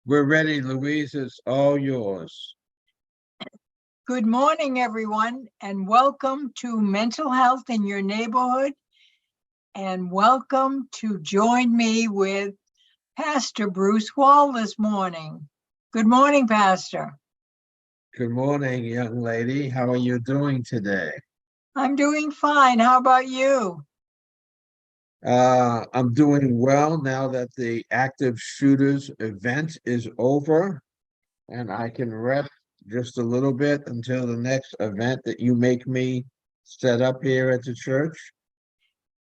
We're ready, Louise. It's all yours. Good morning, everyone, and welcome to Mental Health in Your Neighborhood. And welcome to join me with Pastor Bruce Wall this morning. Good morning, Pastor. Good morning, young lady. How are you doing today? I'm doing fine. How about you? I'm doing well now that the active shooters event is over, and I can rest just a little bit until the next event that you make me set up here at the church.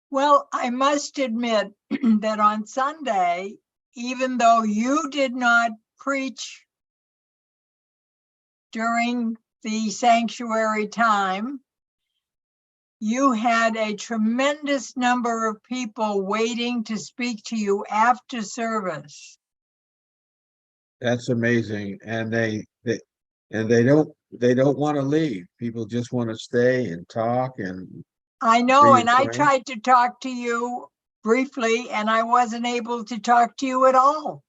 Well, I must admit that on Sunday, even though you did not preach during the sanctuary time, you had a tremendous number of people waiting to speak to you after service. That's amazing, and they don't want to leave. People just want to stay and talk and I know, be and I acquainted. tried to talk to you briefly, and I wasn't able to talk to you at all.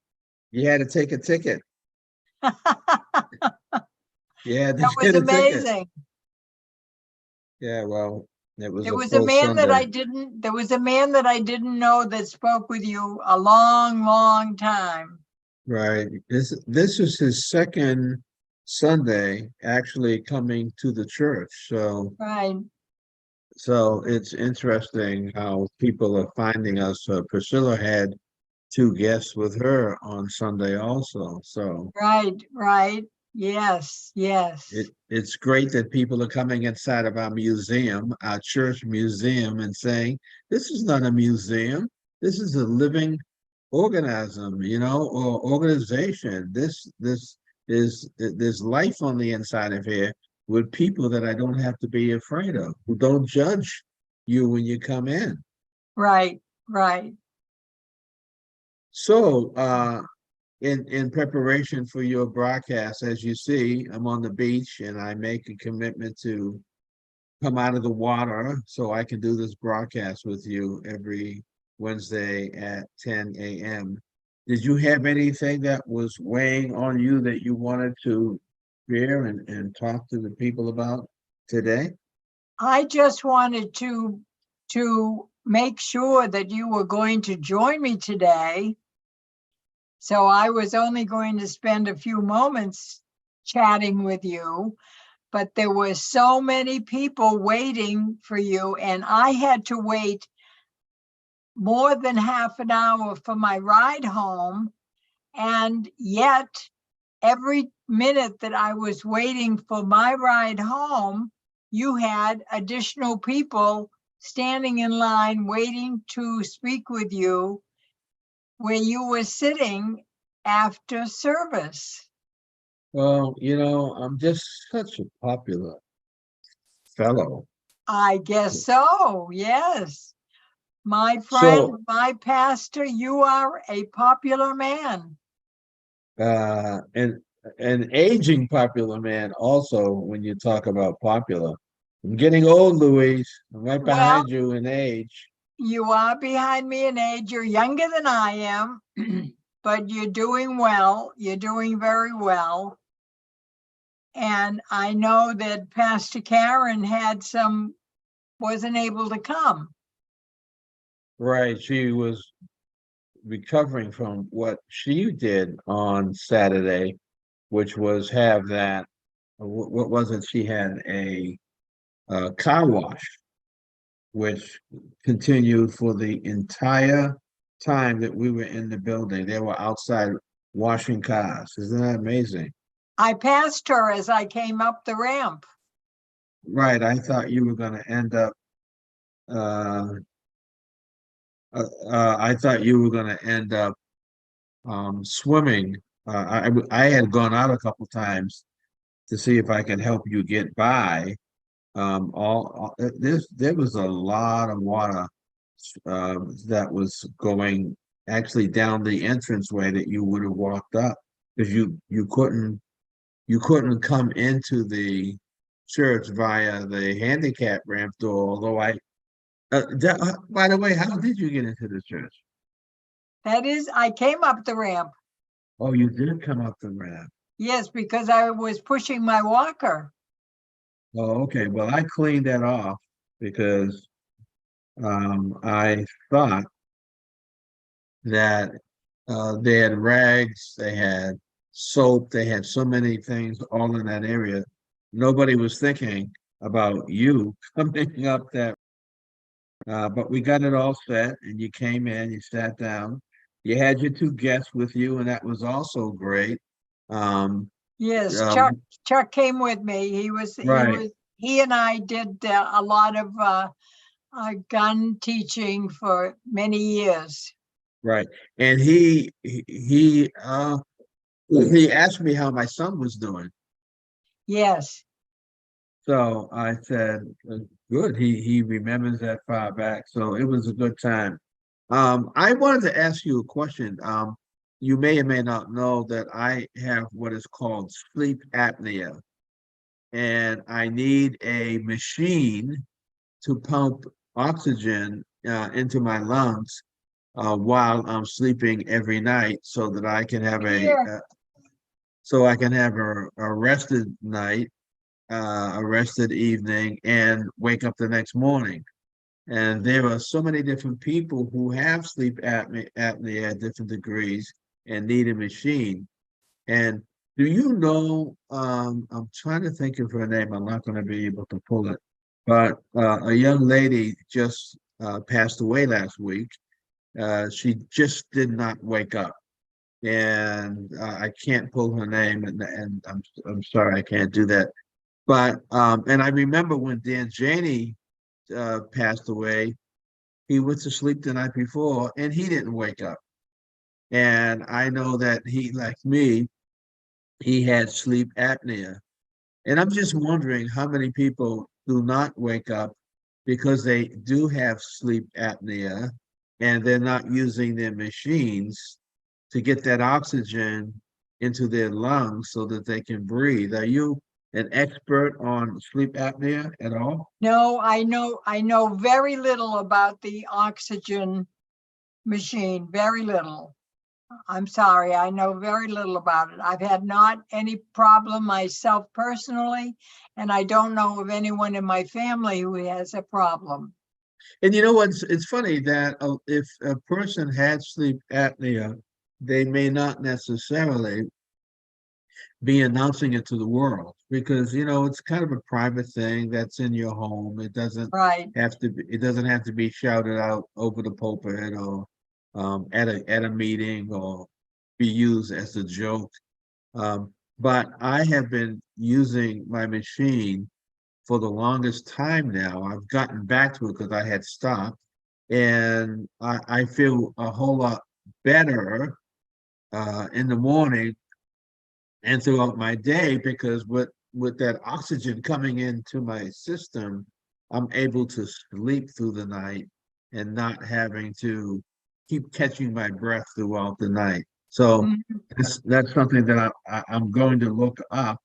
You had to take a ticket. That You had to was get a ticket. amazing. Yeah, well, it was There a was a full man that Sunday. I didn't, there was a man that I didn't know that spoke with you a long, long time. Right. This is his second Sunday actually coming to the church. Right. So it's interesting how people are finding us. Priscilla had two guests with her on Sunday also. So Right, right. Yes, yes. it's great that people are coming inside of our museum, our church museum, and saying, this is not a museum. This is a living organism, or organization. This is there's life on the inside of here with people that I don't have to be afraid of, who don't judge you when you come in. Right, right. So in preparation for your broadcast, as you see, I'm on the beach and I make a commitment to come out of the water so I can do this broadcast with you every Wednesday at 10 a.m. Did you have anything that was weighing on you that you wanted to share and talk to the people about today? I just wanted to make sure that you were going to join me today. So I was only going to spend a few moments chatting with you, but there were so many people waiting for you, and I had to wait more than half an hour for my ride home. And yet, every minute that I was waiting for my ride home, you had additional people standing in line waiting to speak with you where you were sitting after service. Well, I'm just such a popular fellow. I guess so, yes. My So, friend, my pastor, you are a popular man. and an aging popular man also when you talk about popular. I'm getting old, Louise. I'm right Well, behind you in age. you are behind me in age. You're younger than I am, but you're doing well. You're doing very well. And I know that Pastor Karen wasn't able to come. Right. She was recovering from what she did on Saturday, which was have that. What was it? She had a car wash, which continued for the entire time that we were in the building. They were outside washing cars. Isn't that amazing? I passed her as I came up the ramp. Right. I thought you were going to end up. Uh, I thought you were going to end up swimming. I had gone out a couple times to see if I could help you get by. There was a lot of water that was going actually down the entranceway that you would have walked up because you couldn't come into the church via the handicap ramp door. Although by the way, how did you get into the church? That is, I came up the ramp. Oh, you did come up the ramp. Yes, because I was pushing my walker. Oh, okay. Well, I cleaned that off because I thought that they had rags, they had soap, they had so many things all in that area. Nobody was thinking about you coming up that. But we got it all set, and you came in, you sat down, you had your two guests with you, and that was also great. Um, Yes, um, Chuck came with me. right, He and I did a lot of gun teaching for many years. right. And he asked me how my son was doing. Yes, So I said, good. He remembers that far back. So it was a good time. I wanted to ask you a question. You may or may not know that I have what is called sleep apnea, and I need a machine to pump oxygen into my lungs while I'm sleeping every night, so that I can have here. a rested night, a rested evening, and wake up the next morning. And there are so many different people who have sleep apnea at different degrees and need a machine. And do you know, I'm trying to think of her name, I'm not going to be able to pull it, but a young lady just passed away last week. She just did not wake up. And I can't pull her name, and I'm sorry, I can't do that. But and I remember when Dan Janey passed away, he went to sleep the night before and he didn't wake up. And I know that he, like me, he had sleep apnea. And I'm just wondering how many people do not wake up because they do have sleep apnea and they're not using their machines to get that oxygen into their lungs so that they can breathe. Are you an expert on sleep apnea at all? No, I know very little about the oxygen machine, very little. I'm sorry, I know very little about it. I've had not any problem myself personally, and I don't know of anyone in my family who has a problem. And you know what's it's funny that if a person had sleep apnea, they may not necessarily be announcing it to the world because it's kind of a private thing that's in your home. Right. It doesn't have to be shouted out over the pulpit or at a meeting or be used as a joke. But I have been using my machine for the longest time now. I've gotten back to it because I had stopped, and I feel a whole lot better in the morning and throughout my day because with that oxygen coming into my system, I'm able to sleep through the night and not having to keep catching my breath throughout the night. So Mhm. that's something that I'm going to look up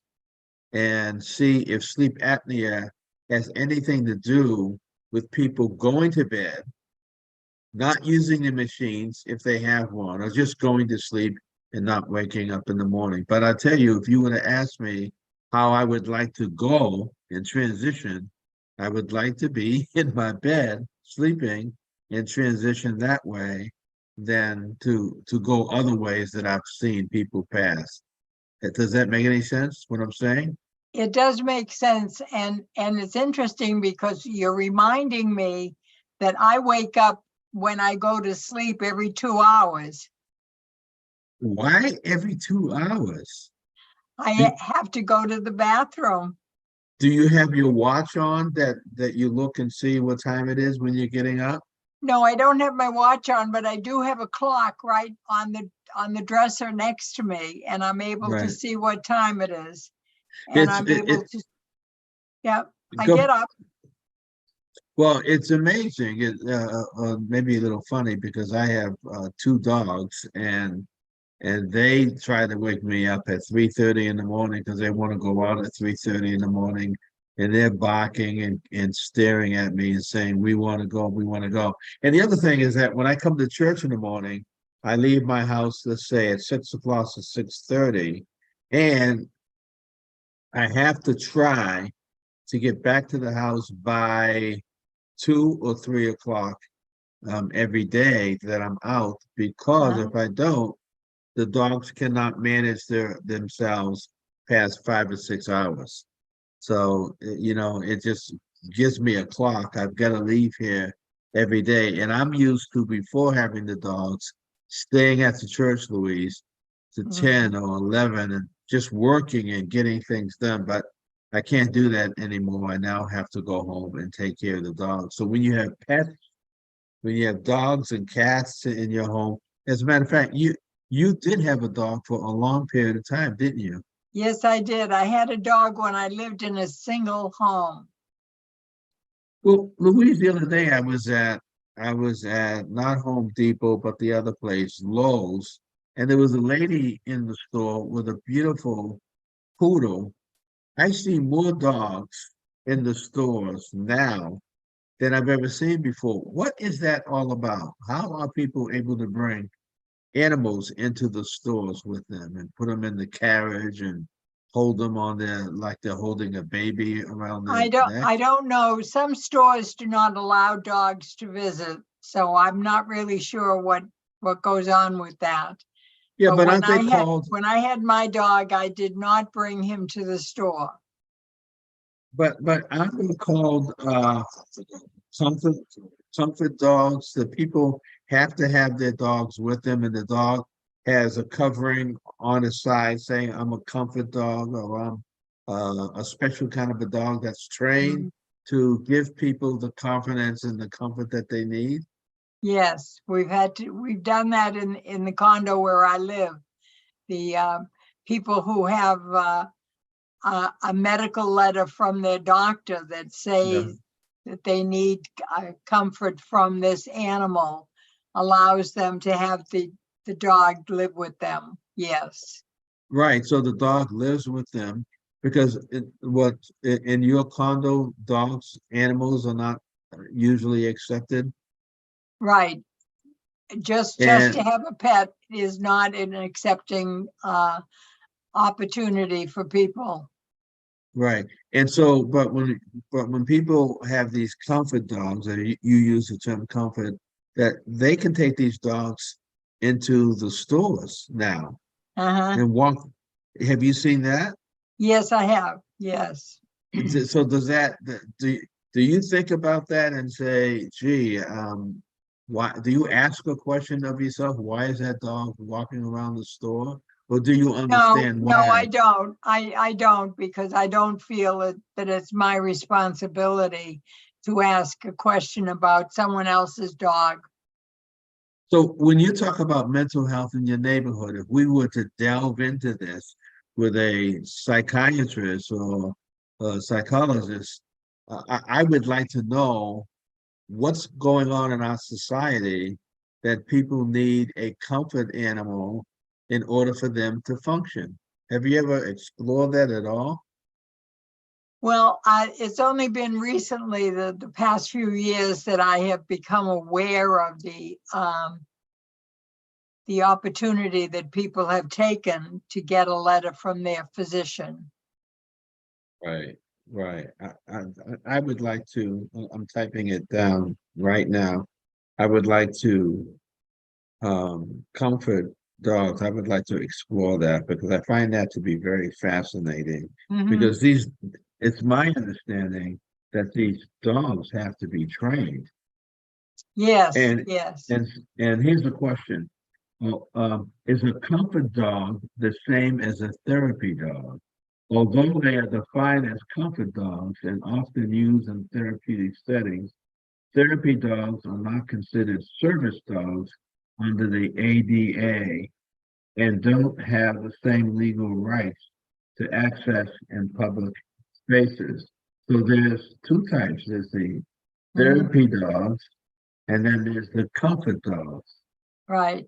and see if sleep apnea has anything to do with people going to bed, not using the machines if they have one, or just going to sleep and not waking up in the morning. But I tell you, if you were to ask me how I would like to go and transition, I would like to be in my bed sleeping and transition that way than to go other ways that I've seen people pass. Does that make any sense, what I'm saying? It does make sense, and it's interesting because you're reminding me that I wake up when I go to sleep every 2 hours. Why every 2 hours? I Do, have to go to the bathroom. do you have your watch on that you look and see what time it is when you're getting up? No, I don't have my watch on, but I do have a clock right on the dresser next to me, and I'm able to Right. see what time it is. And It's I'm it, able it to, yeah, I go get up. well, it's amazing. Maybe a little funny because I have two dogs and they try to wake me up at 3:30 in the morning because they want to go out at 3:30 in the morning, and they're barking and staring at me and saying, we want to go, we want to go. And the other thing is that when I come to church in the morning, I leave my house, let's say at 6 o'clock or 6:30, and I have to try to get back to the house by 2 or 3 o'clock every day that I'm out, because Uh, if I don't, the dogs cannot manage themselves past 5 or 6 hours. So, it just gives me a clock. I've got to leave here every day. And I'm used to, before having the dogs, staying at the church, Louise, to mhm. 10 or 11 and just working and getting things done. But I can't do that anymore. I now have to go home and take care of the dogs. So when you have pets, when you have dogs and cats in your home, as a matter of fact, you did have a dog for a long period of time, didn't you? Yes, I did. I had a dog when I lived in a single home. Well, Louise, the other day I was at not Home Depot, but the other place, Lowe's, and there was a lady in the store with a beautiful poodle. I see more dogs in the stores now than I've ever seen before. What is that all about? How are people able to bring animals into the stores with them and put them in the carriage and hold them on their, like they're holding a baby around their neck? I don't know. Some stores do not allow dogs to visit, so I'm not really sure what goes on with that. Yeah, But but aren't they called? when I had my dog, I did not bring him to the store. But aren't they called comfort comfort dogs? The people have to have their dogs with them, and the dog has a covering on his side saying, "I'm a comfort dog," or "I'm a special kind of a dog that's trained Mhm. to give people the confidence and the comfort that they need." Yes, we've done that in the condo where I live. The people who have a medical letter from their doctor that Yeah. says that they need comfort from this animal allows them to have the dog live with them. Yes. Right. So the dog lives with them because in your condo, dogs, animals are not usually accepted. Right. Just to And have a pet is not an accepting opportunity for people. right. And so, but when people have these comfort dogs, or you use the term comfort, that they can take these dogs into the stores now Uh-huh. and walk. Have you seen that? Yes, I have. Yes. So does that do you think about that and say, gee, why do you ask a question of yourself? Why is that dog walking around the store? Or do you No, understand no, why? I don't. I don't because I don't feel that it's my responsibility to ask a question about someone else's dog. So when you talk about mental health in your neighborhood, if we were to delve into this with a psychiatrist or a psychologist, I would like to know what's going on in our society that people need a comfort animal in order for them to function. Have you ever explored that at all? Well, it's only been recently, the past few years, that I have become aware of the opportunity that people have taken to get a letter from their physician. Right, right. I would like to, I'm typing it down right now. I would like to comfort dogs. I would like to explore that because I find that to be very fascinating. Mhm. Because it's my understanding that these dogs have to be trained. Yes, And yes. and and here's a question. Is a comfort dog the same as a therapy dog? Although they are defined as comfort dogs and often used in therapeutic settings, therapy dogs are not considered service dogs under the ADA and don't have the same legal rights to access in public spaces. So there's two types. There's the Mhm. therapy dogs, and then there's the comfort dogs. Right.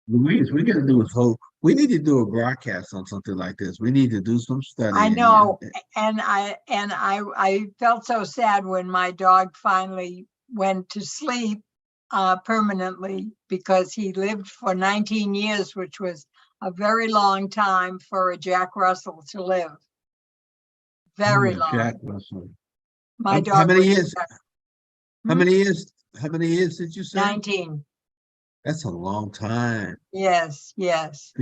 Louise, we got to do a whole. We need to do a broadcast on something like this. We need to do some I studying. know, and I felt so sad when my dog finally went to sleep permanently because he lived for 19 years, which was a very long time for a Jack Russell to live. Very Oh, long. Jack Russell. My How dog many was years? How Hmm? many years? How many years did you say? 19. That's a long time. Yes, yes.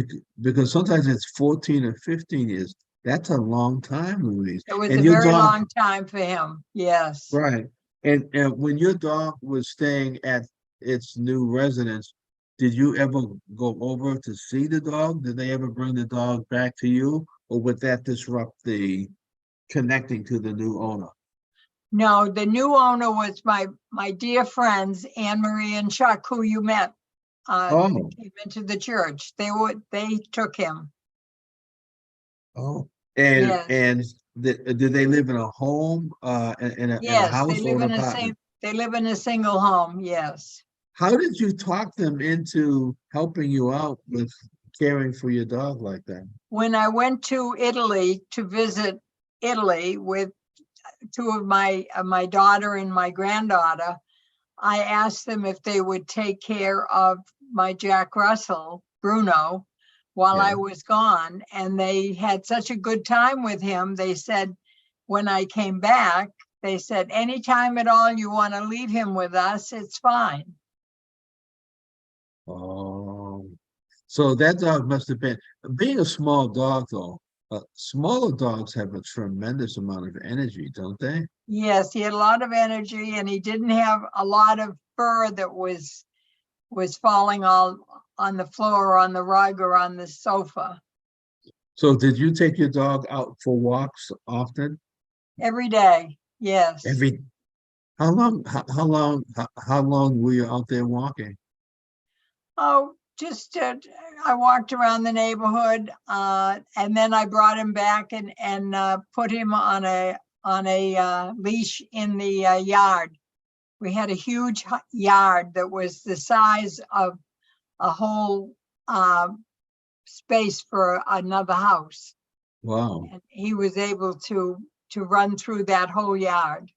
Because sometimes it's 14 or 15 years. That's a long time, Louise. It was a And your very dog, long time for him. Yes. right? And when your dog was staying at its new residence, did you ever go over to see the dog? Did they ever bring the dog back to you, or would that disrupt the connecting to the new owner? No, the new owner was my dear friends, Anne Marie and Chuck, who you met. Oh, Came into the church. They took him. oh, and Yes. and did they live in a home, in a Yes, they house or live an in a same, apartment? they live in a single home. Yes. How did you talk them into helping you out with caring for your dog like that? When I went to Italy to visit Italy with two of my daughter and my granddaughter, I asked them if they would take care of my Jack Russell, Bruno, while I Yeah. was gone. And they had such a good time with him. They said, when I came back, they said, anytime at all you want to leave him with us, it's fine. Oh, so that dog must have been, being a small dog though, smaller dogs have a tremendous amount of energy, don't they? Yes, he had a lot of energy and he didn't have a lot of fur that was falling all on the floor or on the rug or on the sofa. So did you take your dog out for walks often? Every day. Yes. Every, how long were you out there walking? Oh, just I walked around the neighborhood, and then I brought him back and put him on a leash in the yard. We had a huge yard that was the size of a whole space for another house, Wow, and he was able to run through that whole yard.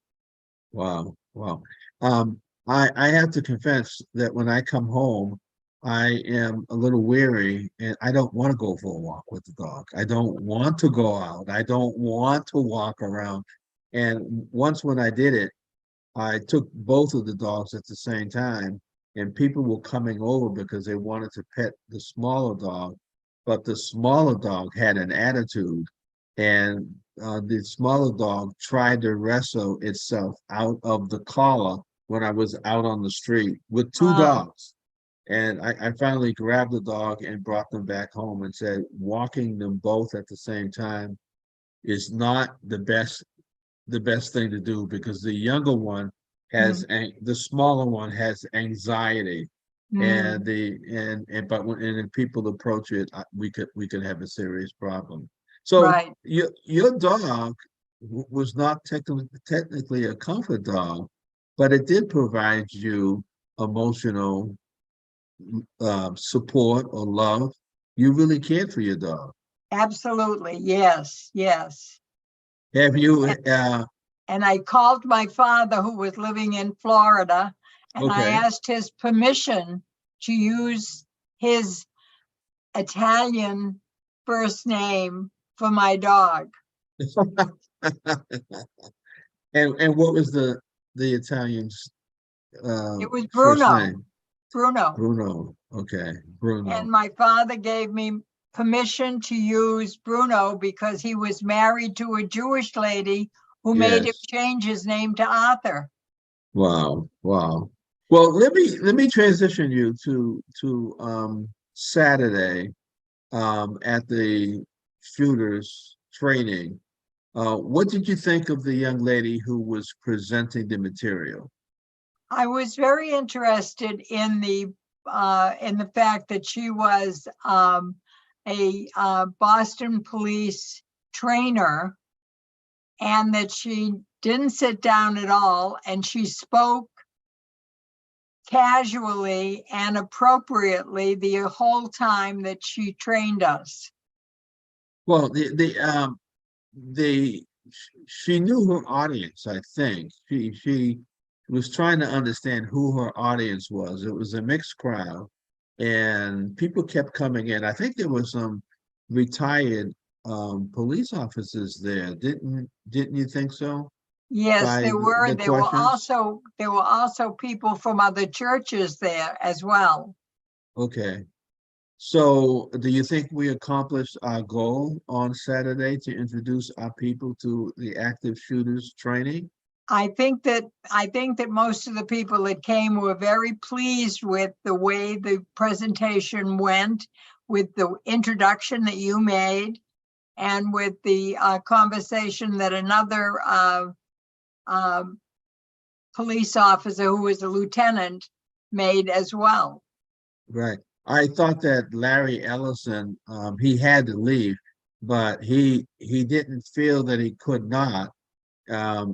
wow, wow. Um, I have to confess that when I come home, I am a little weary and I don't want to go for a walk with the dog. I don't want to go out. I don't want to walk around. And once when I did it, I took both of the dogs at the same time, and people were coming over because they wanted to pet the smaller dog, but the smaller dog had an attitude, and the smaller dog tried to wrestle itself out of the collar when I was out on the street with two Oh, dogs. And I finally grabbed the dog and brought them back home and said, walking them both at the same time is not the best thing to do because the younger one has mm, the smaller one has anxiety, and mm, but when people approach it, we could have a serious problem. So right. your dog was not technically a comfort dog, but it did provide you emotional support or love. You really cared for your dog. Absolutely. Yes, yes. Have you And I called my father, who was living in Florida, and I okay. asked his permission to use his Italian first name for my dog. And what was the Italian's It was first Bruno, name? Bruno. Bruno. Okay, Bruno. And my father gave me permission to use Bruno because he was married to a Jewish lady who made him Yes. change his name to Arthur. Wow. Wow. Well, let me transition you to Saturday at the shooters training. What did you think of the young lady who was presenting the material? I was very interested in the fact that she was a Boston police trainer and that she didn't sit down at all and she spoke casually and appropriately the whole time that she trained us. Well, the she knew her audience, I think. She was trying to understand who her audience was. It was a mixed crowd, and people kept coming in. I think there was some retired police officers there. Didn't you think so? Yes, By there were. the questions? There were also people from other churches there as well. Okay. So do you think we accomplished our goal on Saturday to introduce our people to the active shooters training? I think that most of the people that came were very pleased with the way the presentation went, with the introduction that you made, and with the conversation that another police officer who was a lieutenant made as well. Right. I thought that Larry Ellison, he had to leave, but he didn't feel that he could not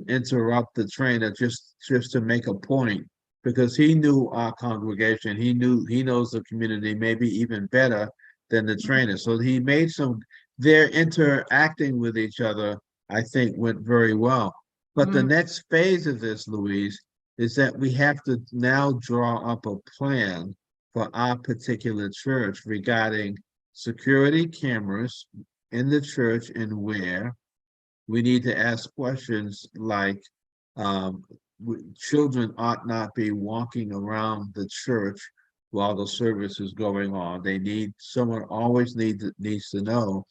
interrupt the trainer just to make a point because he knew our congregation. He knows the community maybe even better than the trainer. So he made some their interacting with each other, I think, went very well. But the Mm. next phase of this, Louise, is that we have to now draw up a plan for our particular church regarding security cameras in the church and where we need to ask questions like um, children ought not be walking around the church while the service is going on. They need someone always needs to know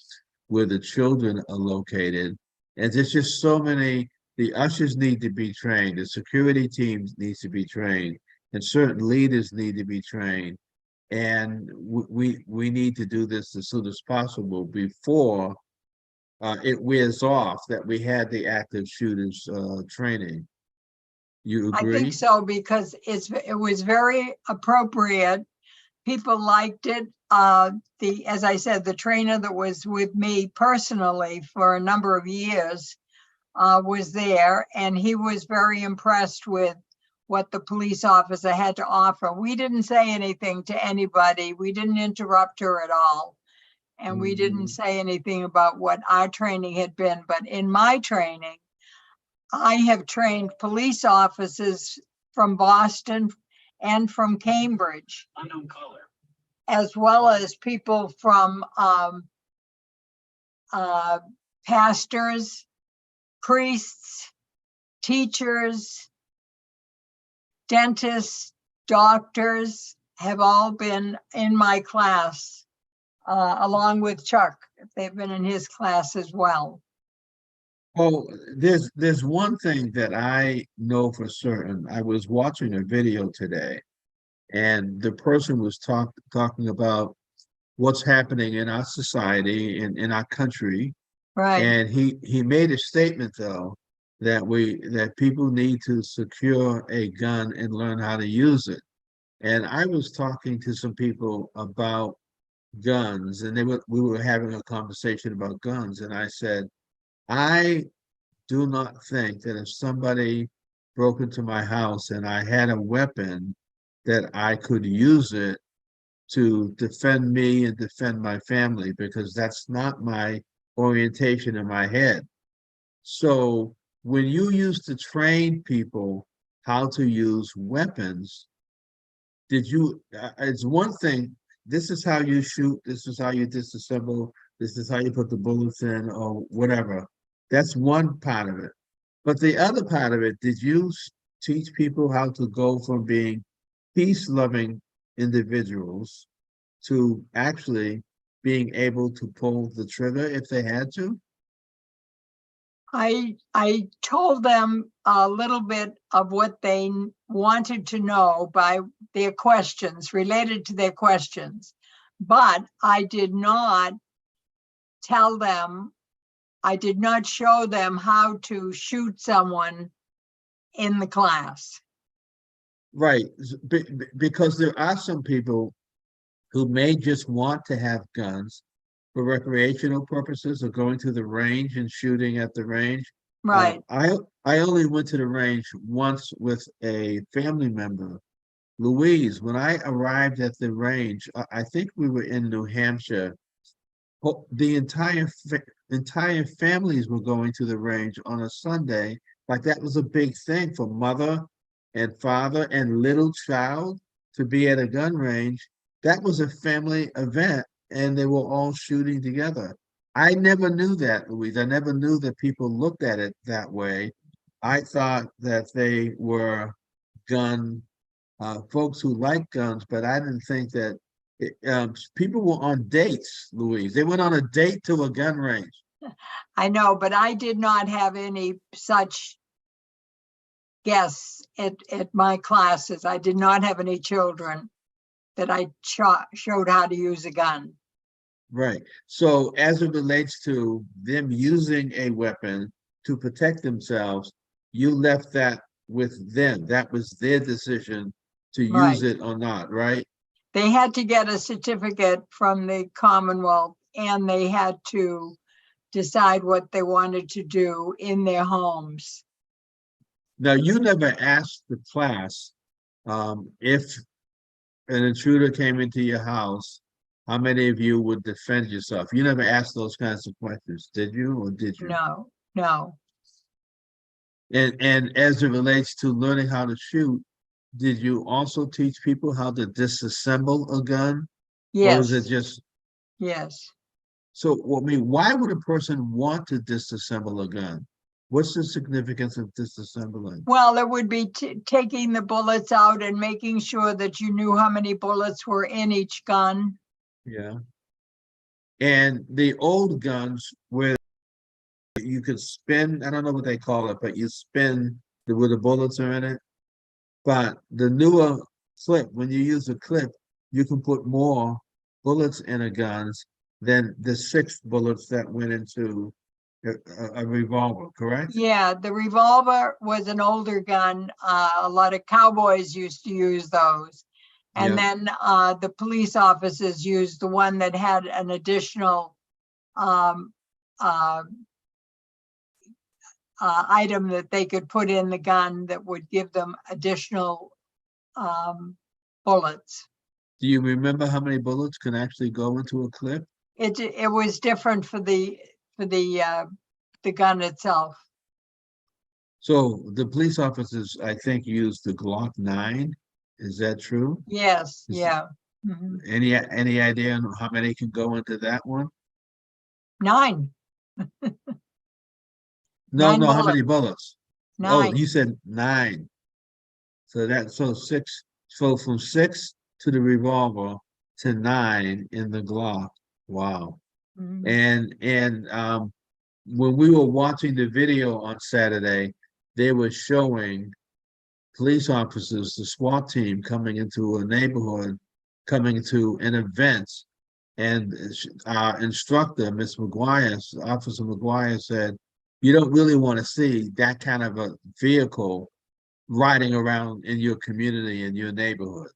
where the children are located. And there's just so many. The ushers need to be trained. The security teams needs to be trained, and certain leaders need to be trained. And we need to do this as soon as possible before it wears off that we had the active shooters training. You I think agree? so because it was very appropriate. People liked it. As I said, the trainer that was with me personally for a number of years was there, and he was very impressed with what the police officer had to offer. We didn't say anything to anybody. We didn't interrupt her at all. And we didn't Mhm. say anything about what our training had been. But in my training, I have trained police officers from Boston and from Cambridge, as well as people from uh, pastors, priests, teachers, dentists, doctors have all been in my class, along with Chuck. They've been in his class as well. Oh, there's one thing that I know for certain. I was watching a video today, and the person was talking about what's happening in our society and in our country. Right. And he made a statement though that people need to secure a gun and learn how to use it. And I was talking to some people about guns, and we were having a conversation about guns, and I said, I do not think that if somebody broke into my house and I had a weapon, that I could use it to defend me and defend my family because that's not my orientation in my head. So when you used to train people how to use weapons, did you, it's one thing, this is how you shoot, this is how you disassemble, this is how you put the bullets in, or whatever. That's one part of it. But the other part of it, did you teach people how to go from being peace-loving individuals to actually being able to pull the trigger if they had to? I told them a little bit of what they wanted to know by their questions, related to their questions, but I did not tell them, I did not show them how to shoot someone in the class. Right, because there are some people who may just want to have guns for recreational purposes or going to the range and shooting at the range. Uh, Right. I I only went to the range once with a family member, Louise. When I arrived at the range, I think we were in New Hampshire. The entire families were going to the range on a Sunday. Like that was a big thing for mother and father and little child to be at a gun range, that was a family event and they were all shooting together. I never knew that, Louise. I never knew that people looked at it that way. I thought that they were gun folks who like guns, but I didn't think that people were on dates, Louise. They went on a date to a gun range. I know, but I did not have any such guests at my classes. I did not have any children that I showed how to use a gun. Right. So as it relates to them using a weapon to protect themselves, you left that with them. That was their decision to use Right. it or not, right? They had to get a certificate from the Commonwealth, and they had to decide what they wanted to do in their homes. Now, you never asked the class if an intruder came into your house, how many of you would defend yourself? You never asked those kinds of questions, did you, or did you? No, no. And as it relates to learning how to shoot, did you also teach people how to disassemble a gun? Or was it Yes, just yes. so? I mean, why would a person want to disassemble a gun? What's the significance of disassembling? Well, it would be taking the bullets out and making sure that you knew how many bullets were in each gun. Yeah. And the old guns where you could spin, I don't know what they call it, but you spin where the bullets are in it. But the newer clip, when you use a clip, you can put more bullets in a gun than the 6 bullets that went into a revolver, correct? Yeah, the revolver was an older gun. A lot of cowboys used to use those. And Yeah. then the police officers used the one that had an additional um, uh, item that they could put in the gun that would give them additional bullets. Do you remember how many bullets can actually go into a clip? It was different for the gun itself. So the police officers, I think, used the Glock 9. Is that true? Yes, Is yeah. Mhm. any idea on how many can go into that one? 9, No, 9 no, how many bullets, bullets? Oh, 9. you said 9. So 6. So from 6 to the revolver to 9 in the Glock. Wow. Mhm. And when we were watching the video on Saturday, they were showing police officers, the SWAT team coming into a neighborhood, coming to an event. And our instructor, Miss McGuire, Officer McGuire said, you don't really want to see that kind of a vehicle riding around in your community, in your neighborhood.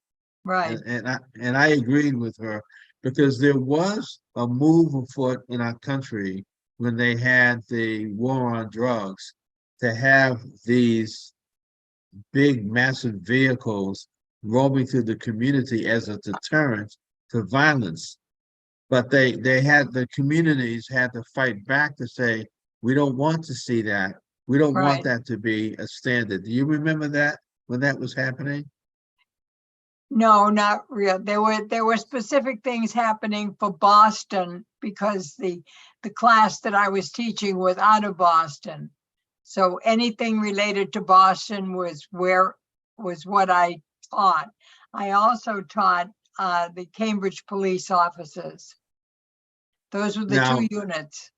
Right, And I agreed with her because there was a move afoot in our country when they had the war on drugs to have these big, massive vehicles roaming through the community as a deterrent to violence. But they had the communities had to fight back to say, we don't want to see that. We don't want right. that to be a standard. Do you remember that when that was happening? No, not real. There were specific things happening for Boston because the class that I was teaching was out of Boston. So anything related to Boston was what I taught. I also taught the Cambridge police officers. Those were the 2 Now, units.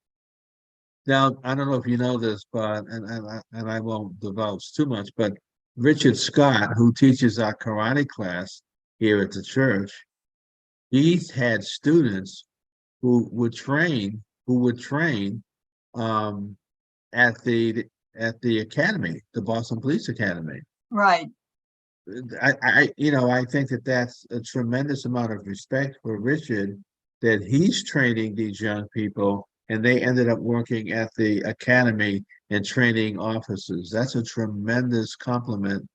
now I don't know if you know this, but and I won't divulge too much, but Richard Scott, who teaches our karate class here at the church, he's had students who would train um, at the academy, the Boston Police Academy. Right. I think that that's a tremendous amount of respect for Richard that he's training these young people and they ended up working at the academy and training officers. That's a tremendous compliment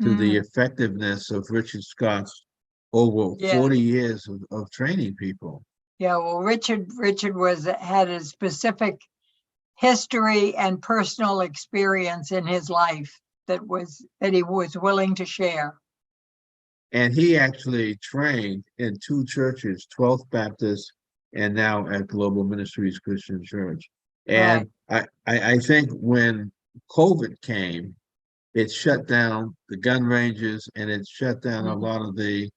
to the Mm, effectiveness of Richard Scott's over yeah. 40 years of training people. Yeah. Well, Richard had a specific history and personal experience in his life. that he was willing to share. And he actually trained in two churches, 12th Baptist and now at Global Ministries Christian Church. Right. And I think when COVID came, it shut down the gun ranges and it shut down a lot of the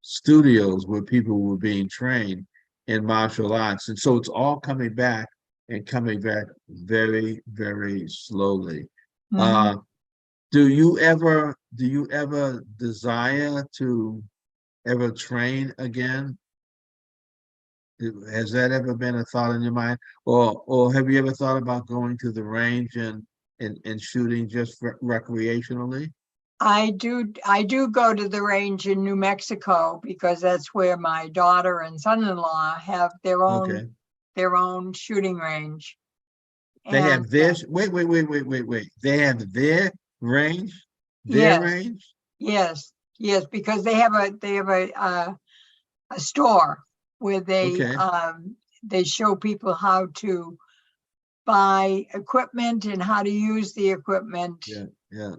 studios where people were being trained in martial arts. And so it's all coming back and coming back very, very slowly. Mhm. Do you ever desire to ever train again? Has that ever been a thought in your mind? Or have you ever thought about going to the range and shooting just recreationally? I do go to the range in New Mexico because that's where my daughter and son-in-law have Okay. their own shooting range. They And have this. Wait. They have their range? Their yes, range? yes, because they have a store where Okay. they show people how to buy equipment and how to use the equipment. Yeah.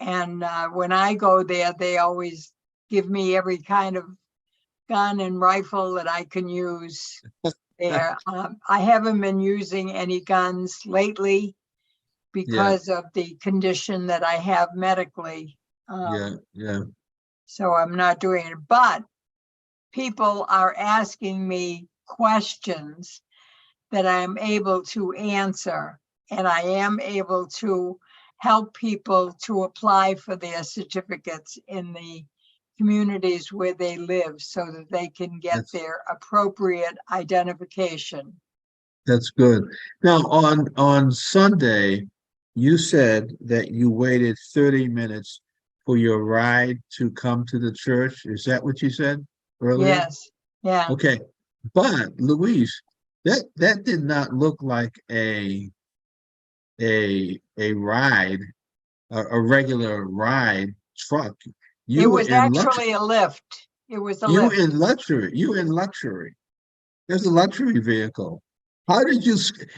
And when I go there, they always give me every kind of gun and rifle that I can use there. I haven't been using any guns lately Yeah. because of the condition that I have medically. Yeah. So I'm not doing it. But people are asking me questions that I am able to answer, and I am able to help people to apply for their certificates in the communities where they live so that they can get That's their appropriate identification. that's good. Now on Sunday, you said that you waited 30 minutes for your ride to come to the church. Is that what you said earlier? Yes, yeah. Okay. But Louise, that did not look like a ride, a regular ride truck. It You were was in luxury. actually a lift. It was a You lift. in luxury. You in luxury. There's a luxury vehicle. How did you,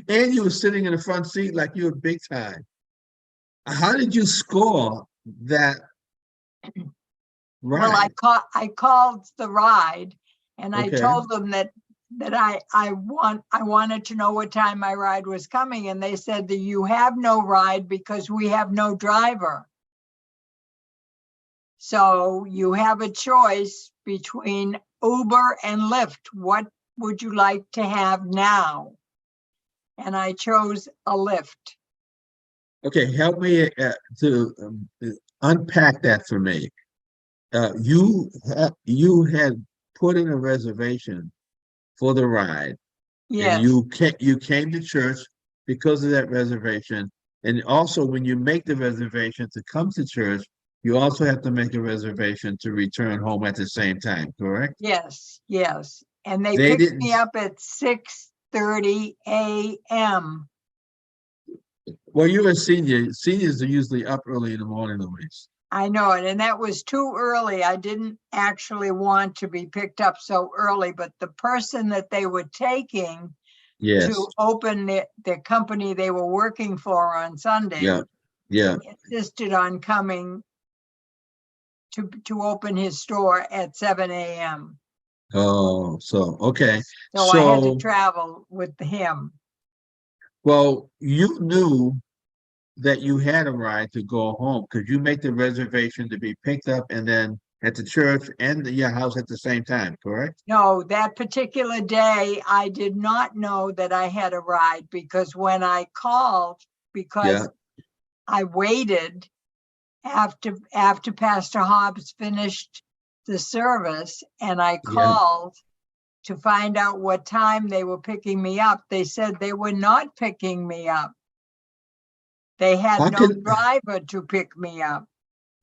and you were sitting in the front seat like you were big time. How did you score that Well, ride? I called the ride and I Okay. told them that I wanted to know what time my ride was coming, and they said that you have no ride because we have no driver. So you have a choice between Uber and Lyft. What would you like to have now? And I chose a Lyft. Okay. Help me to unpack that for me. You had put in a reservation for the ride, and Yes, you came to church because of that reservation. And also, when you make the reservation to come to church, you also have to make a reservation to return home at the same time, correct? yes. And they They picked didn't. me up at 6:30 a.m. Well, you're a senior. Seniors are usually up early in the morning, Louise. I know it, and that was too early. I didn't actually want to be picked up so early, but the person that they were taking Yes. to open the company they were working for on Sunday Yeah. Yeah. insisted on coming to open his store at 7 a.m. Oh, so okay. So I had to So, travel with him. well, you knew that you had a ride to go home because you make the reservation to be picked up and then at the church and your house at the same time, correct? No, that particular day, I did not know that I had a ride because when I called, Yeah, because I waited after Pastor Hobbs finished the service and I yeah. called to find out what time they were picking me up. They said they were not picking me up. They had How no can driver to pick me up.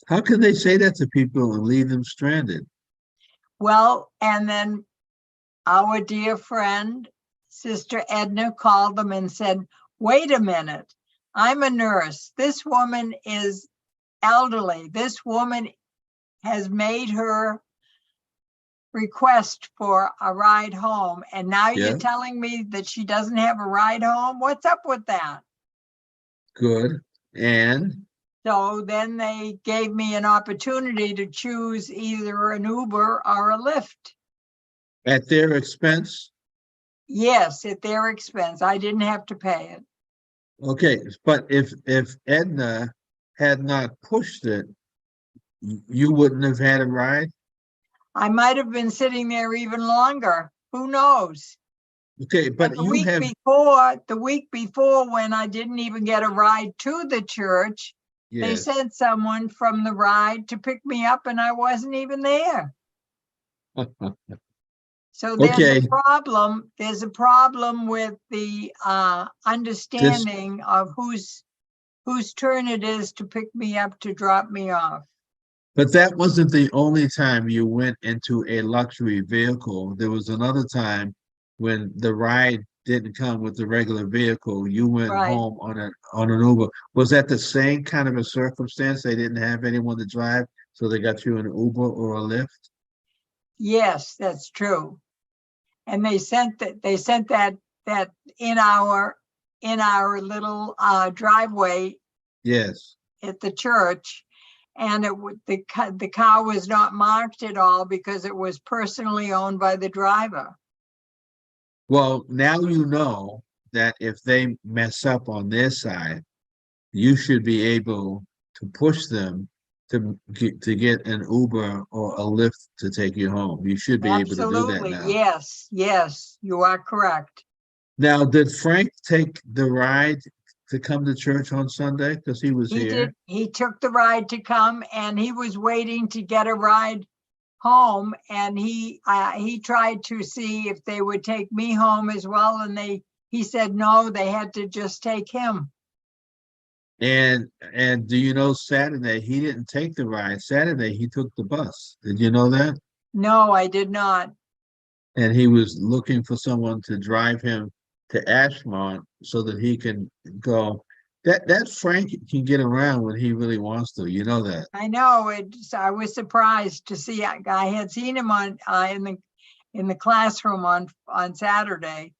how can they say that to people and leave them stranded? Well, and then our dear friend, Sister Edna, called them and said, wait a minute, I'm a nurse. This woman is elderly. This woman has made her request for a ride home. And now you're Yeah. telling me that she doesn't have a ride home? What's up with that? Good. And So then they gave me an opportunity to choose either an Uber or a Lyft. at their expense? Yes, at their expense. I didn't have to pay it. Okay, but if Edna had not pushed it, you wouldn't have had a ride? I might have been sitting there even longer. Who knows? Okay, But but you have, the week before, when I didn't even get a ride to the church, they yes. sent someone from the ride to pick me up and I wasn't even there. So Okay, there's a problem with the this, understanding of whose turn it is to pick me up, to drop me off. but that wasn't the only time you went into a luxury vehicle. There was another time when the ride didn't come with the regular vehicle. You went Right. home on an Uber. Was that the same kind of a circumstance? They didn't have anyone to drive, so they got you an Uber or a Lyft? Yes, that's true. And they sent that in our little driveway Yes. at the church, and the car was not marked at all because it was personally owned by the driver. Well, now you know that if they mess up on their side, you should be able to push them to get an Uber or a Lyft to take you home. You should be able to do that Absolutely. now. Yes, yes, you are correct. Now, did Frank take the ride to come to church on Sunday? Because he was He here. did. He took the ride to come, and he was waiting to get a ride home, and he tried to see if they would take me home as well, and he said no, they had to just take him. And do you know Saturday he didn't take the ride. Saturday he took the bus. Did you know that? No, I did not. And he was looking for someone to drive him to Ashmont so that he can go. That Frank can get around when he really wants to. You know that. I know it. I was surprised to see. I had seen him on in the classroom on Saturday,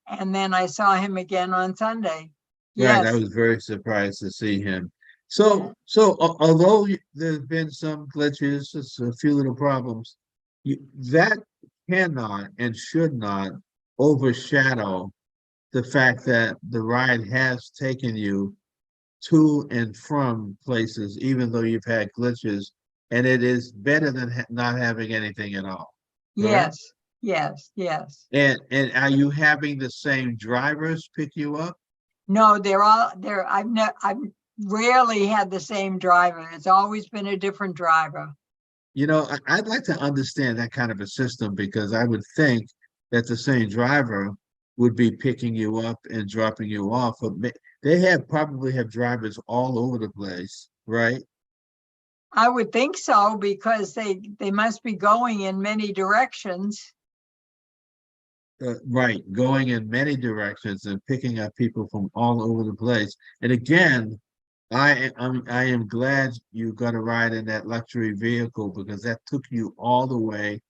and then I saw him again on Sunday. Right. I Yes. was very surprised to see him. So although there's been some glitches, just a few little problems, that cannot and should not overshadow the fact that the ride has taken you to and from places, even though you've had glitches, and it is better than not having anything at all. Correct? Yes. Yes. Yes. And are you having the same drivers pick you up? No, I've rarely had the same driver. It's always been a different driver. You know, I'd like to understand that kind of a system because I would think that the same driver would be picking you up and dropping you off. But they probably have drivers all over the place, right? I would think so because they must be going in many directions. Right, going in many directions and picking up people from all over the place. And again, I am glad you got a ride in that luxury vehicle because that took you all the way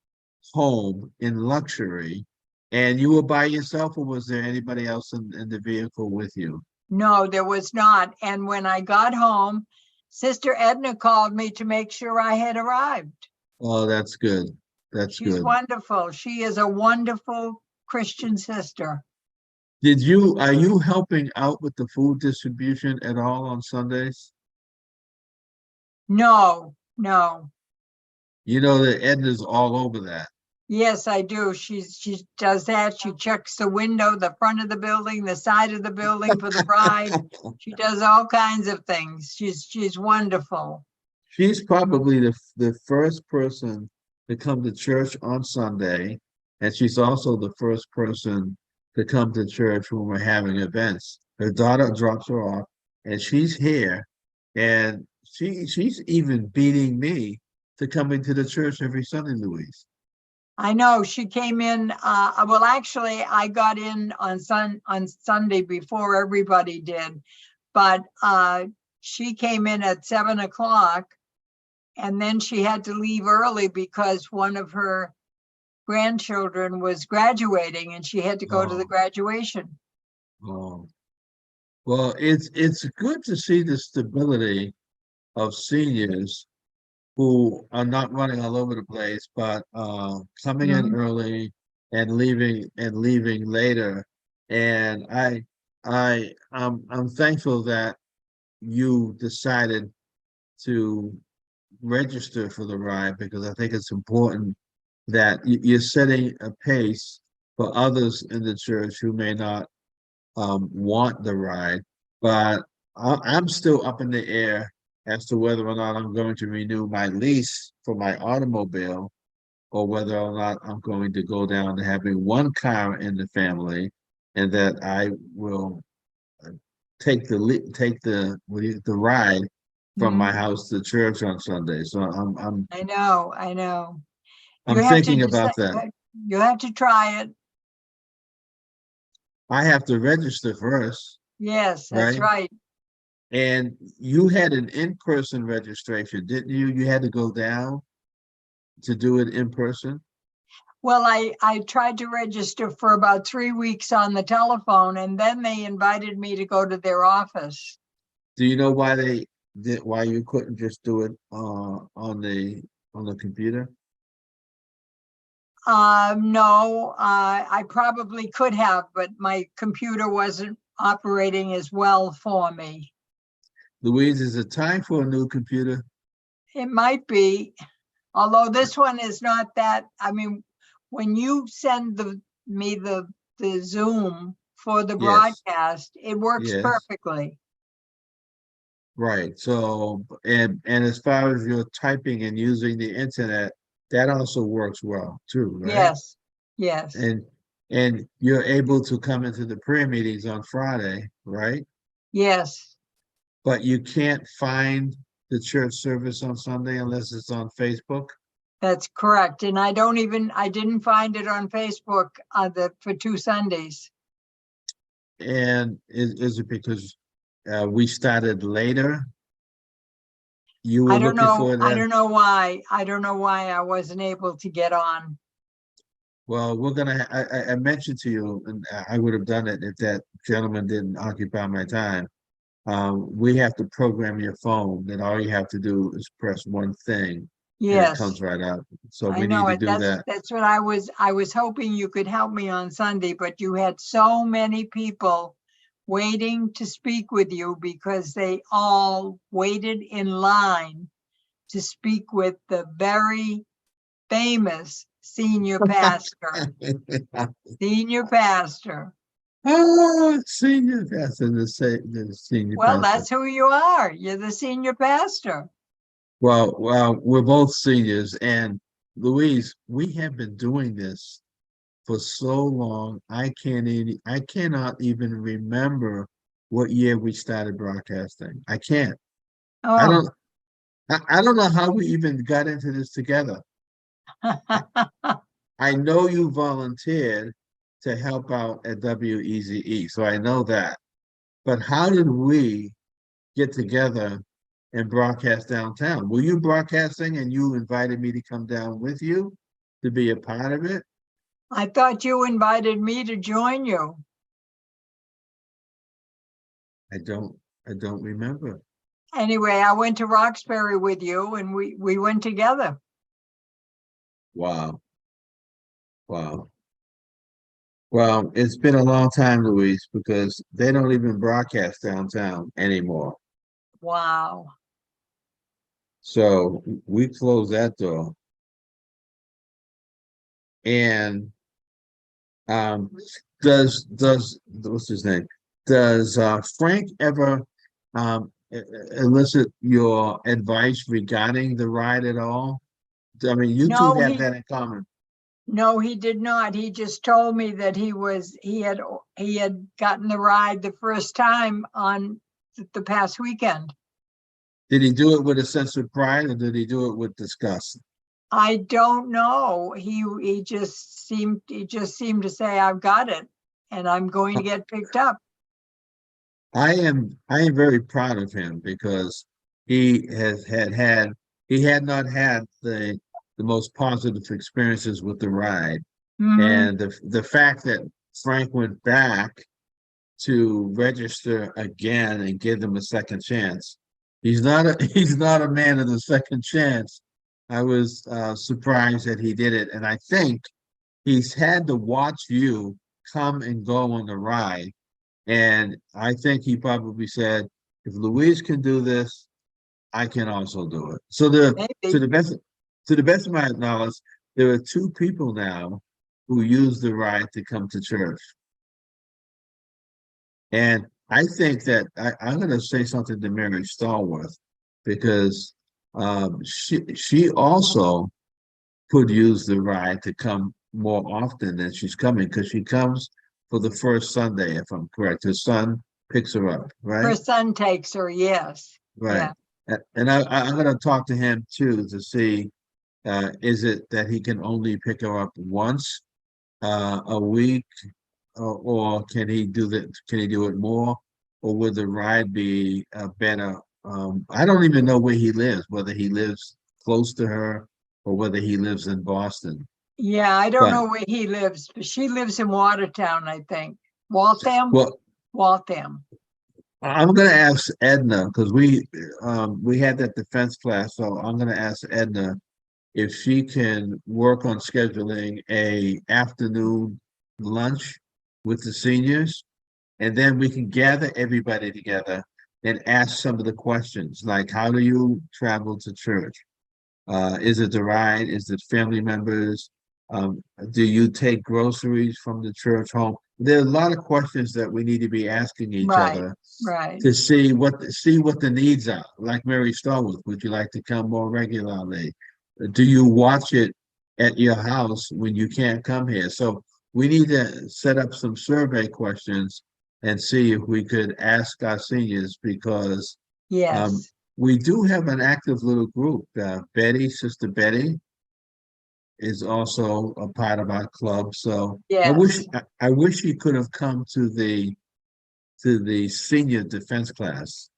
home in luxury. And you were by yourself, or was there anybody else in the vehicle with you? No, there was not. And when I got home, Sister Edna called me to make sure I had arrived. Oh, that's good. That's She's good. wonderful. She is a wonderful Christian sister. Are you helping out with the food distribution at all on Sundays? No, no. You know that Edna's all over that. Yes, I do. She does that. She checks the window, the front of the building, the side of the building for the bride. She does all kinds of things. She's wonderful. She's probably the first person to come to church on Sunday, and she's also the first person to come to church when we're having events. Her daughter drops her off, and she's here, and she's even beating me to coming to the church every Sunday, Louise. I know she came in. Well, actually, I got in on Sunday before everybody did, but she came in at 7 o'clock, and then she had to leave early because one of her grandchildren was graduating, and she had to go to the Oh, graduation. oh. Well, it's good to see the stability of seniors who are not running all over the place, but coming in Mhm. early and leaving later. And I'm thankful that you decided to register for the ride because I think it's important that you're setting a pace for others in the church who may not want the ride. But I'm still up in the air as to whether or not I'm going to renew my lease for my automobile or whether or not I'm going to go down to having one car in the family and that I will uh, take the ride from my Mhm. house to church on Sunday. So I know, I know. You I'm have to thinking about decide, that. you have to try it. I have to register first, Yes, that's right? right. And you had an in-person registration, didn't you? You had to go down to do it in person. Well, I tried to register for about 3 weeks on the telephone, and then they invited me to go to their office. Do you know why they did, why you couldn't just do it on the computer? No, I probably could have, but my computer wasn't operating as well for me. Louise, is it time for a new computer? It might be, although this one is not that, I mean, when you send me the Zoom for the Yes, broadcast, it works yes, perfectly. right. So, and as far as your typing and using the internet, that also works well too, right? Yes, yes, And and you're able to come into the prayer meetings on Friday, right? yes, But you can't find the church service on Sunday unless it's on Facebook. that's correct. And I didn't find it on Facebook, for 2 Sundays. And is it because we started later? You were looking for I that? don't know why. I don't know why I wasn't able to get on. Well, we're gonna. I mentioned to you, and I would have done it if that gentleman didn't occupy my time. We have to program your phone. That all you have to do is press one thing, and it Yes, comes right up. So I we need know to it. do that. That's what I was hoping you could help me on Sunday, but you had so many people waiting to speak with you because they all waited in line to speak with the very famous senior pastor. Senior pastor. Oh, senior pastor, the senior Well, pastor. that's who you are. You're the senior pastor. Well, we're both seniors, and Louise, we have been doing this for so long. I cannot even remember what year we started broadcasting. I can't. I Oh, don't. I don't know how we even got into this together. I know you volunteered to help out at WEZE, so I know that. But how did we get together and broadcast downtown? Were you broadcasting and you invited me to come down with you to be a part of it? I thought you invited me to join you. I don't I don't remember. Anyway, I went to Roxbury with you and we went together. Wow. Wow. Well, it's been a long time, Louise, because they don't even broadcast downtown anymore. Wow. So we closed that door. And um does what's his name? Does Frank ever elicit your advice regarding the ride at all? I mean, you two No, have that in common. no, he did not. He just told me that he had gotten the ride the first time on the past weekend. Did he do it with a sense of pride or did he do it with disgust? I don't know. He just seemed to say, I've got it and I'm going to get picked up. I am very proud of him because he he had not had the most positive experiences with the ride. Hmm. And the fact that Frank went back to register again and give them a second chance. He's not a he's not a man of the second chance. I was surprised that he did it, and I think he's had to watch you come and go on the ride, and I think he probably said, if Louise can do this, I can also do it. So to Maybe. the best to the best of my knowledge, there are two people now who use the ride to come to church. And I think that I'm going to say something to Mary Stallworth because she also could use the ride to come more often than she's coming because she comes for the first Sunday, if I'm correct. Her son picks her up, Her right? son takes her, yes. Right. Yeah, And I'm going to talk to him too to see is it that he can only pick her up once a week, or can he do that? Can he do it more, or would the ride be better? I don't even know where he lives, whether he lives close to her or whether he lives in Boston. yeah, I don't But know where he lives, but she lives in Watertown, I think. Waltham? well, Waltham. I'm going to ask Edna because we had that defense class, so I'm going to ask Edna if she can work on scheduling a afternoon lunch with the seniors, and then we can gather everybody together and ask some of the questions, like how do you travel to church? Is it the ride? Is it family members? Do you take groceries from the church home? There are a lot of questions that we need to be asking each Right, other right. to see what the needs are. Like Mary Stallworth, would you like to come more regularly? Do you watch it at your house when you can't come here? So we need to set up some survey questions and see if we could ask our seniors because um, Yes, we do have an active little group. Betty, Sister Betty, is also a part of our club. So I wish yes. I wish he could have come to the senior defense class.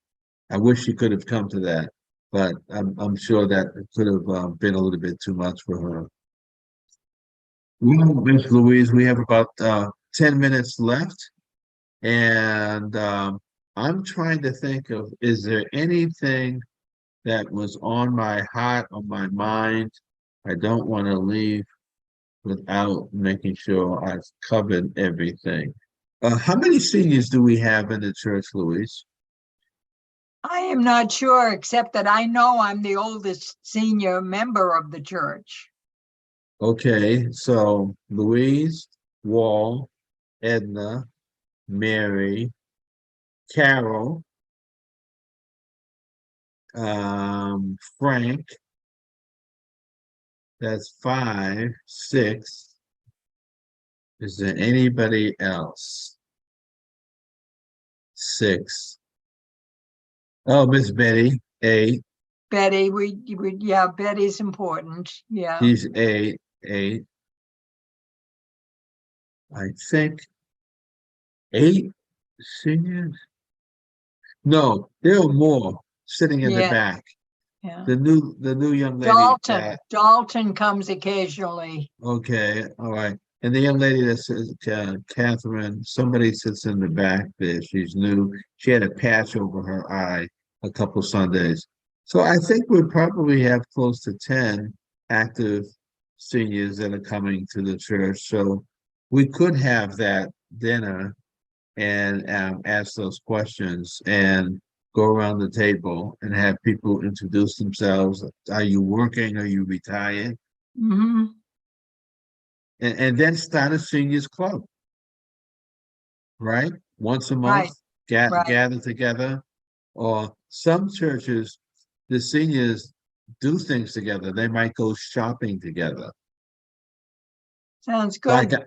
I wish she could have come to that, but I'm sure that it could have been a little bit too much for her. Well, Miss Louise, we have about 10 minutes left, and I'm trying to think of, is there anything that was on my heart, on my mind? I don't want to leave without making sure I've covered everything. How many seniors do we have in the church, Louise? I am not sure, except that I know I'm the oldest senior member of the church. Okay, so Louise, Wall, Edna, Mary, Carol, Frank, that's five, six. Is there anybody else? Six. Oh, Miss Betty, eight. Betty, yeah, Betty's important. Yeah. She's eight, eight. I think eight seniors. No, there are more sitting in the Yeah, back. yeah. The new young lady Dalton, Dalton comes occasionally. okay, all right. And the young lady that says Catherine, somebody sits in the back there. She's new. She had a patch over her eye a couple Sundays. So I think we probably have close to 10 active seniors that are coming to the church. So we could have that dinner and ask those questions and go around the table and have people introduce themselves. Are you working? Are you retired? Hmm. And then start a seniors club, right? Once a month, Right, right. gather together. Or some churches, the seniors do things together. They might go shopping together. Sounds Like good.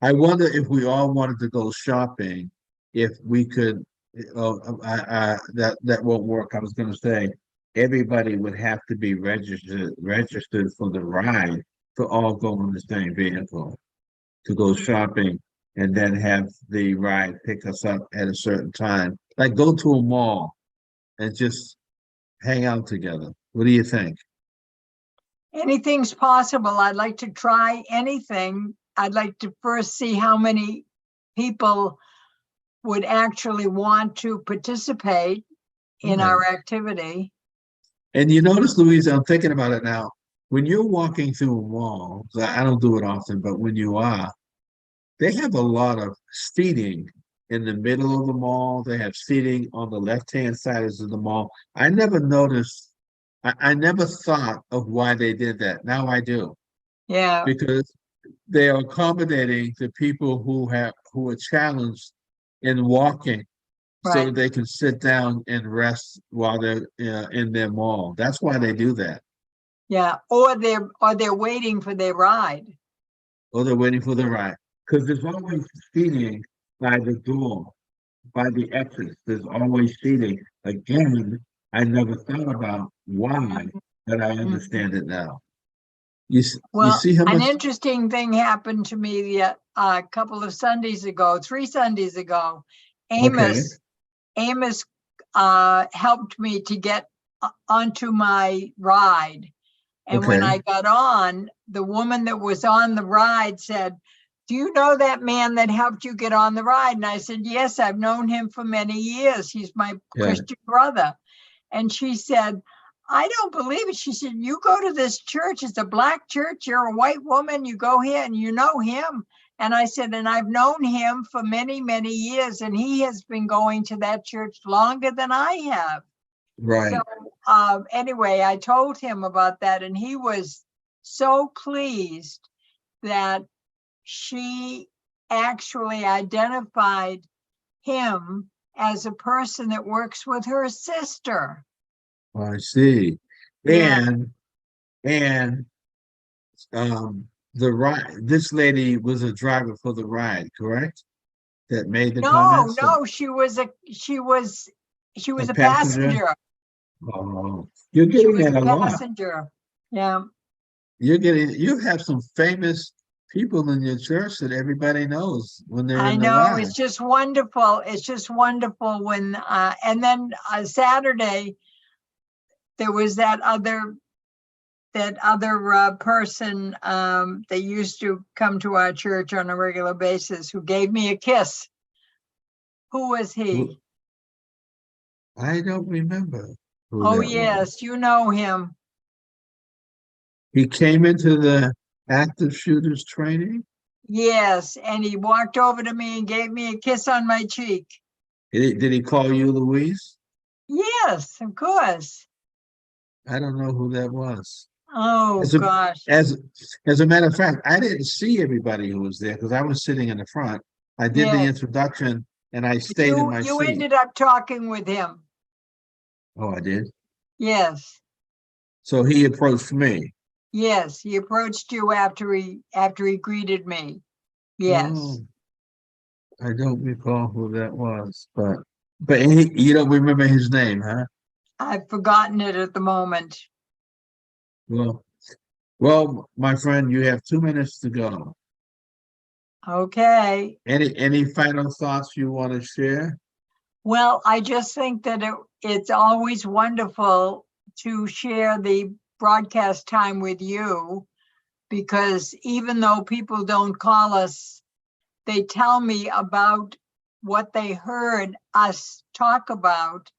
I wonder if we all wanted to go shopping, if we could. That won't work. I was going to say everybody would have to be registered for the ride to all go in the same vehicle to go shopping and then have the ride pick us up at a certain time. Like go to a mall and just hang out together. What do you think? Anything's possible. I'd like to try anything. I'd like to first see how many people would actually want to participate in Right. our activity. And you notice, Louise, I'm thinking about it now. When you're walking through a mall, 'cause I don't do it often, but when you are, they have a lot of seating in the middle of the mall. They have seating on the left-hand side of the mall. I never noticed, I never thought of why they did that. Now I do, Yeah, because they are accommodating the people who are challenged in walking so right. that they can sit down and rest while they're in their mall. That's why they do that. Yeah, or they're waiting for their ride. Or they're waiting for the ride. Because there's always seating by the door, by the exit. There's always seating. Again, I never thought about why, but I Mhm. understand it now. You Well, see how an much? interesting thing happened to me a couple of Sundays ago, 3 Sundays ago. Okay, Amos helped me to get onto my ride. And when okay, I got on, the woman that was on the ride said, "Do you know that man that helped you get on the ride?" And I said, "Yes, I've known him for many years. He's my yeah, Christian brother." And she said, "I don't believe it." She said, "You go to this church, it's a black church, you're a white woman, you go here and you know him." And I said, "And I've known him for many, many years, and he has been going to that church longer than I have." So right. anyway, I told him about that, and he was so pleased that she actually identified him as a person that works with her sister. I see. Yeah. And the ride. This lady was a driver for the ride, correct? That made the No, comments. no, she was A a passenger. passenger. Oh, you're She getting was that a a lot. passenger. Yeah. You have some famous people in your church that everybody knows when they're I in the know, ride. it's just wonderful. It's just wonderful when and then Saturday there was that other person that used to come to our church on a regular basis who gave me a kiss. Who was Who- he? I don't remember who Oh that was. yes, you know him. He came into the active shooters training. Yes, and he walked over to me and gave me a kiss on my cheek. Did he call you Louise? Yes, of course. I don't know who that was. Oh As a gosh. as as a matter of fact, I didn't see everybody who was there because I was sitting in the front. I did the Yes. introduction and I But stayed in my you seat. ended up talking with him. Oh, I did. Yes. So he approached me. Yes, he approached you after he greeted me. Yes. Oh, I don't recall who that was, but you don't remember his name, huh? I've forgotten it at the moment. Well, well, my friend, you have 2 minutes to go. Okay. Any final thoughts you want to share? Well, I just think that it's always wonderful to share the broadcast time with you, because even though people don't call us, they tell me about what they heard us talk about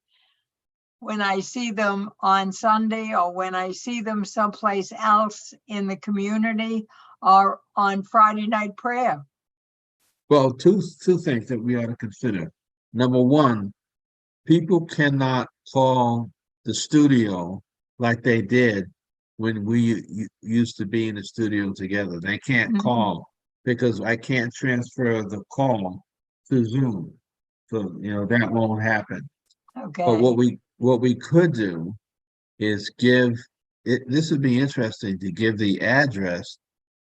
when I see them on Sunday or when I see them someplace else in the community or on Friday night prayer. Well, two things that we ought to consider. Number one, people cannot call the studio like they did when we used to be in the studio together. They can't Mhm. call because I can't transfer the call to Zoom. So, that won't happen. But Okay. what we could do is give it, this would be interesting to give the address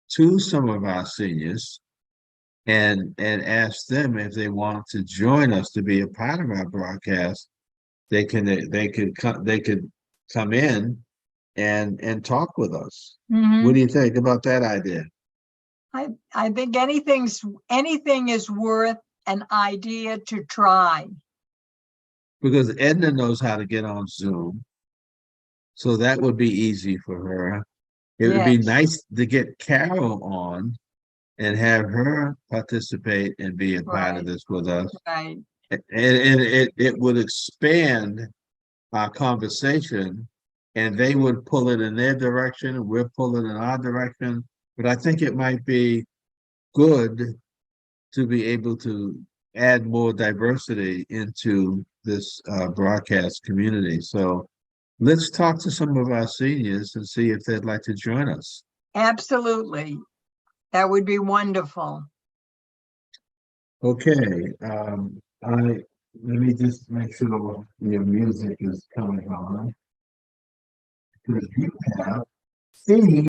to some of our seniors and ask them if they want to join us to be a part of our broadcast. They could come in and talk with us. What do Mhm. you think about that idea? I think anything is worth an idea to try. Because Edna knows how to get on Zoom, so that would be easy for her. It would be Yes. nice to get Carol on and have her participate and be a part of Right. this with us. Right. and it would expand our conversation, and they would pull it in their direction, and we're pulling in our direction. But I think it might be good to be able to add more diversity into this broadcast community. So let's talk to some of our seniors and see if they'd like to join us. Absolutely. That would be wonderful. Okay, let me just make sure your music is coming on. Because you have Steve.